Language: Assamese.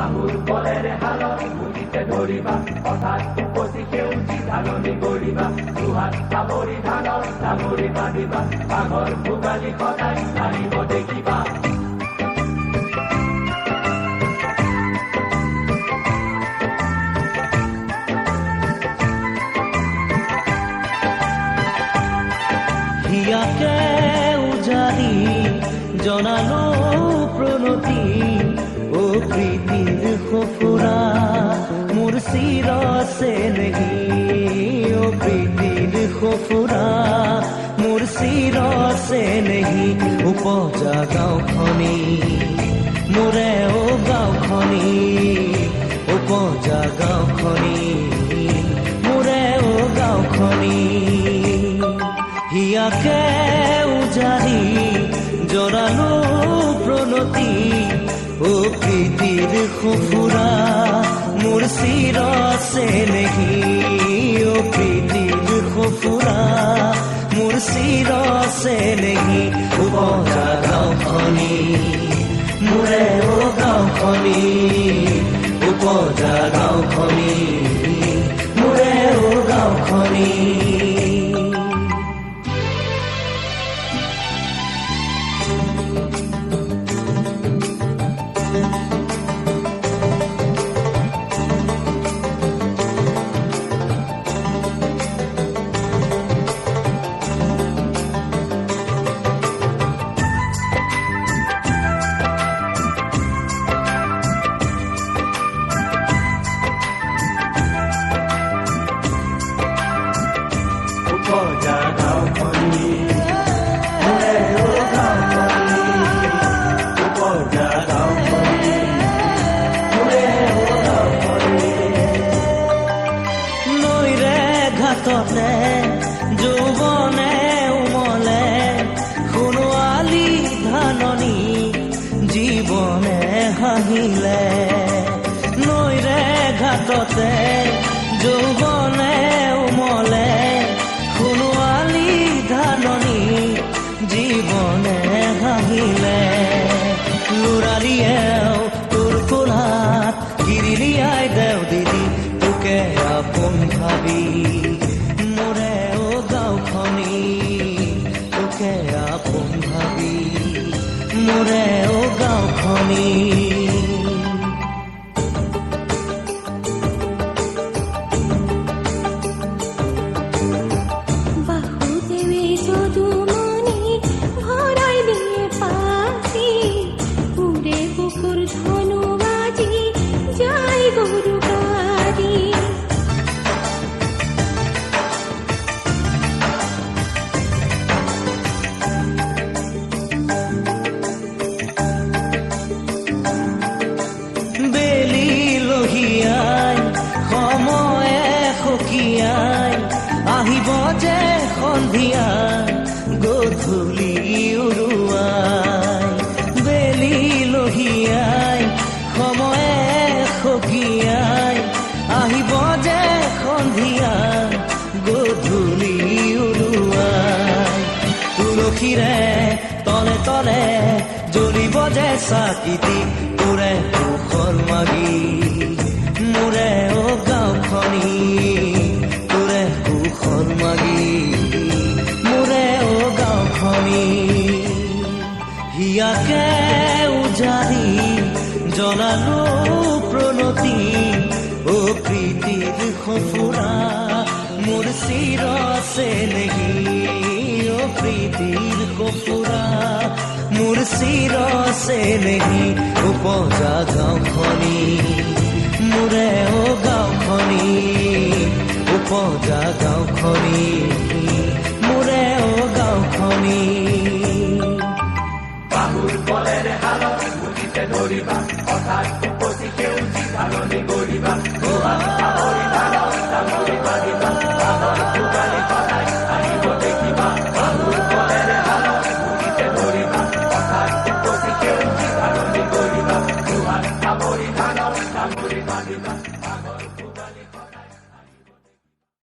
বাহুৰ বলেৰে হালত মুঠিতে ধৰিবা অৰ্থাৎ উপচি সেউজী ধাননি গৰিবা দুহাত চাবৰি ধানৰ চাবৰি বান্ধিবা বাঘৰ ভোগালী সদায় নাৰিব দেখিবা হিয়াকে উজাৰি জনালো প্ৰণতি ও প্ৰীতিৰ সফুৰা মোৰ চিৰছে নেহি ও প্ৰীতিৰ সফুৰা মোৰ চিৰছে নেহি উপজা গাঁওখনি মোৰে ও গাঁওখনি উপজা গাঁওখনি মোৰে ও গাঁওখনি হিয়াকে উজাৰি জৰালো প্ৰণতি ও প্ৰীতিৰ সফুৰা মোৰ চিৰছে নেহি ও প্ৰীতিৰ সফুৰা মোৰ চিৰছে নেহি উপজা গাঁওখনি মোৰে ও গাঁওখনি উপজা গাঁওখনি মোৰে ও গাঁওখনি যৌৱনে উমলে সোণোৱালী ধাননি জীৱনে হাঁহিলে নৈৰে ঘাটতে যৌৱনে উমলে সোণোৱালী ধাননি জীৱনে হাঁহিলে লৰালিয়েও তোৰ কোলাত গিৰিলিয়াই দেও দিদি তোকে আপোন ভাবি আপোন ভাবি মোৰে ও গাঁওখনি বাহুদেৱে যদুমণি ভৰাই দিয়ে পাখি উৰে বুকুৰ ধনু বাজি যায় গৰু গাড়ী আহিব যে সন্ধিয়া গধূলি উৰুৱাই বেলি লহিয়াই সময়ে সকিয়াই আহিব যে সন্ধিয়া গধূলি উৰুৱাই তুলসীৰে তলে তলে জ্বলিব যে চাকিটি তোৰে সুখৰ মাগি মোৰে ও গাঁওখনি মাগি মোৰে ও গাঁওখনি হিয়াকে উজাৰি জনালো প্ৰণতি ও প্ৰীতিৰ সফুৰা মোৰ চিৰছে নেহি ও প্ৰীতিৰ সফুৰা মোৰ চিৰছে নেহি উপজা গাঁওখনি মোৰে ও গাঁওখনি উপজা গাঁওখনি মোৰে ও গাঁওখনি বাহুৰ বলেৰে হালত মুঠিতে ধৰিবা অৰ্থাৎ